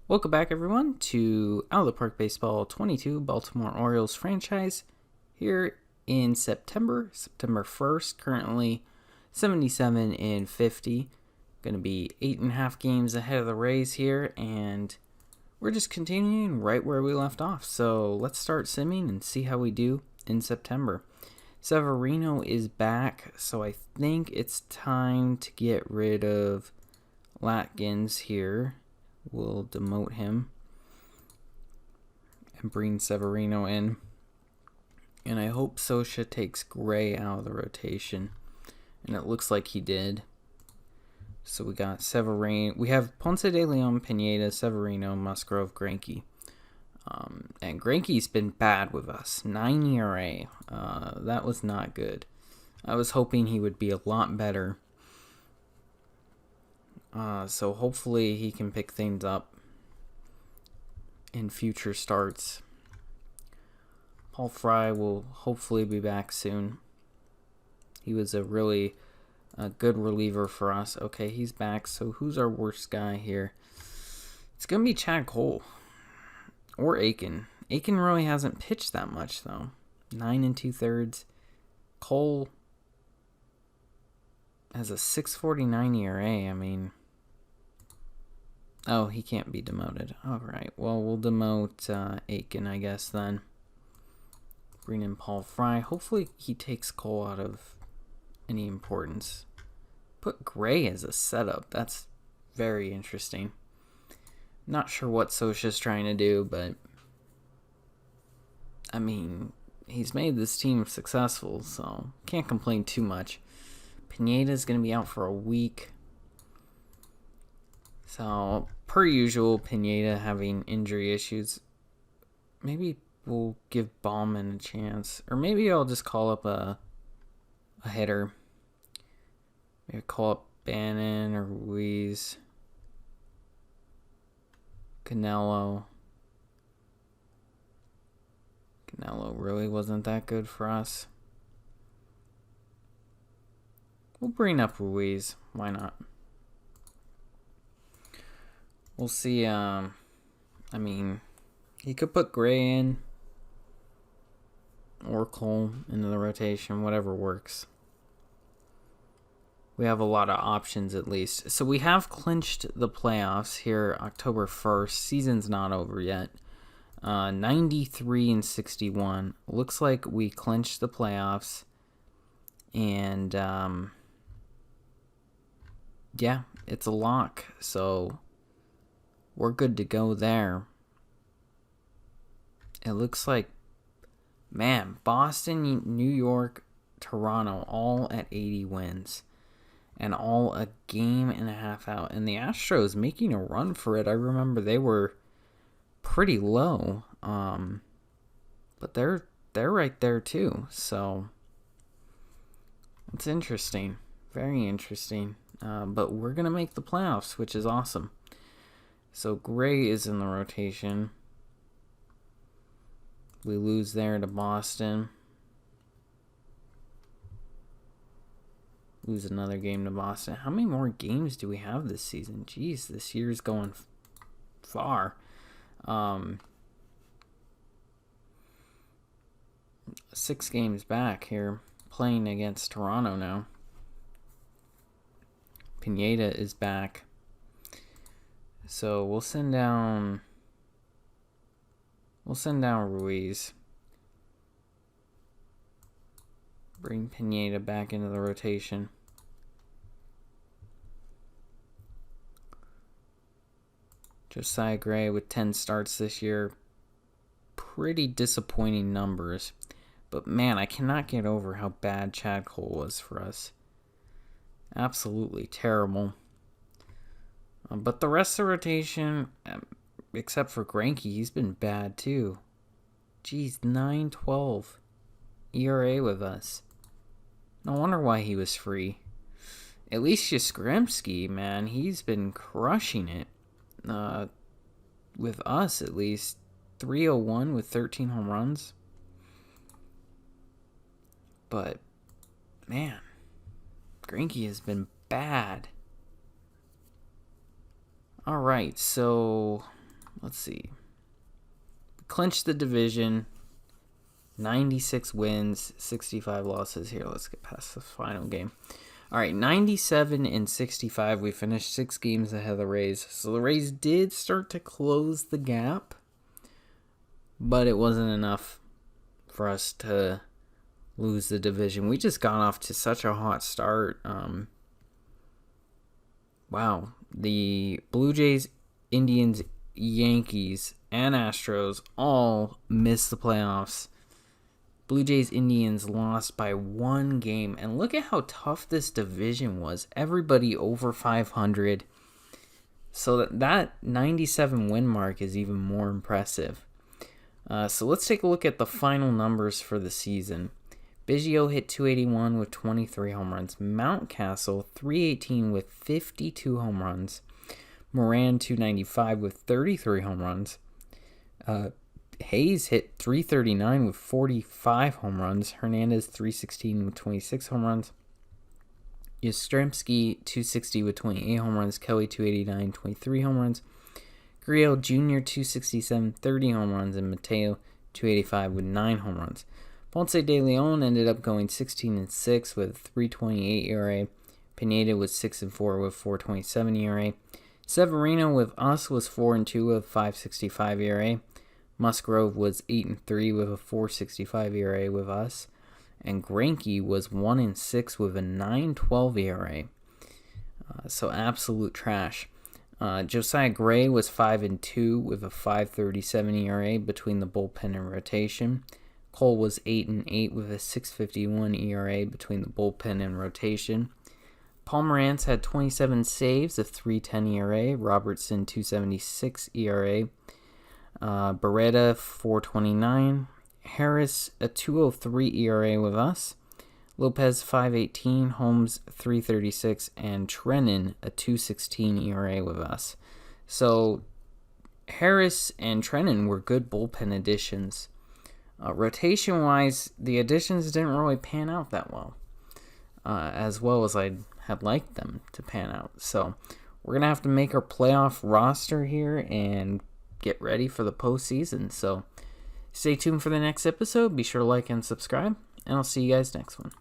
Welcome back, everyone, to Out of the Park Baseball 22 Baltimore Orioles franchise here in September 1st, currently 77 and 50. Going to be 8.5 games ahead of the Rays here, and we're just continuing right where we left off. So let's start simming and see how we do in September. Severino is back, so I think it's time to get rid of Latkins here. We'll demote him and bring Severino in. And I hope Scioscia takes Gray out of the rotation. And it looks like he did. So we got Severino. We have Ponce de Leon, Pineda, Severino, Musgrove, Greinke. And Greinke's been bad with us. 9 ERA. That was not good. I was hoping he would be a lot better. So hopefully he can pick things up in future starts. Paul Fry will hopefully be back soon. He was a really good reliever for us. Okay, he's back. So who's our worst guy here? It's going to be Chad Cole or Aiken. Aiken really hasn't pitched that much, though. 9 2/3. Cole has a 6.49 ERA. I mean, oh, he can't be demoted. All right. Well, we'll demote Aiken, I guess, then. Bring in Paul Fry. Hopefully he takes Cole out of any importance. Put Gray as a setup. That's very interesting. Not sure what Scioscia's trying to do, but I mean, he's made this team successful, so can't complain too much. Pineda's going to be out for a week. So, per usual, Pineda having injury issues. Maybe we'll give Ballman a chance. Or maybe I'll just call up a hitter. Maybe call up Bannon or Ruiz. Canelo. Canelo really wasn't that good for us. We'll bring up Ruiz. Why not? We'll see. I mean, he could put Gray in or Cole into the rotation, whatever works. We have a lot of options at least. So we have clinched the playoffs here October 1st. Season's not over yet. 93 and 61. Looks like we clinched the playoffs. And yeah, it's a lock. So we're good to go there. It looks like, man, Boston, New York, Toronto, all at 80 wins. And all a game and a half out. And the Astros making a run for it. I remember they were pretty low. But they're right there too. So it's interesting. Very interesting. But we're going to make the playoffs, which is awesome. So Gray is in the rotation. We lose there to Boston. Lose another game to Boston. How many more games do we have this season? Jeez, this year's going far. 6 games back here, playing against Toronto now. Pineda is back. So we'll send down Ruiz. Bring Pineda back into the rotation. Josiah Gray with 10 starts this year. Pretty disappointing numbers. But man, I cannot get over how bad Chad Cole was for us. Absolutely terrible. But the rest of the rotation, except for Greinke, he's been bad too. Jeez, 9.12 ERA with us. No wonder why he was free. At least Yastrzemski, man, he's been crushing it. With us, at least. 301 with 13 home runs. But, man, Greinke has been bad. All right, so let's see. Clinched the division. 96 wins, 65 losses. Here, let's get past the final game. All right, 97-65. We finished 6 games ahead of the Rays. So the Rays did start to close the gap, but it wasn't enough for us to lose the division. We just got off to such a hot start. Wow. The Blue Jays, Indians, Yankees, and Astros all missed the playoffs. Blue Jays, Indians lost by 1 game. And look at how tough this division was. Everybody over 500. So that 97 win mark is even more impressive. So let's take a look at the final numbers for the season. Biggio hit 281 with 23 home runs. Mountcastle 318 with 52 home runs. Moran 295 with 33 home runs. Hayes hit 339 with 45 home runs. Hernandez 316 with 26 home runs. Yastrzemski 260 with 28 home runs. Kelly 289, 23 home runs. Gurriel Jr. 267, 30 home runs. And Mateo 285 with 9 home runs. Ponce de Leon ended up going 16-6 with 3.28 ERA. Pineda was 6-4 with 4.27 ERA. Severino with us was 4-2 with 5.65 ERA. Musgrove was 8-3 with a 4.65 ERA with us. And Greinke was 1-6 with a 9.12 ERA. So absolute trash. Josiah Gray was 5-2 with a 5.37 ERA between the bullpen and rotation. Cole was 8-8 with a 6.51 ERA between the bullpen and rotation. Pomerantz had 27 saves, a 3.10 ERA. Robertson 2.76 ERA. Beretta 4.29. Harris a 2.03 ERA with us. Lopez 5.18. Holmes 3.36. And Trennan a 2.16 ERA with us. So Harris and Trennan were good bullpen additions. Rotation-wise, the additions didn't really pan out that well as I had liked them to pan out. So we're going to have to make our playoff roster here and get ready for the postseason. So stay tuned for the next episode. Be sure to like and subscribe, and I'll see you guys next one.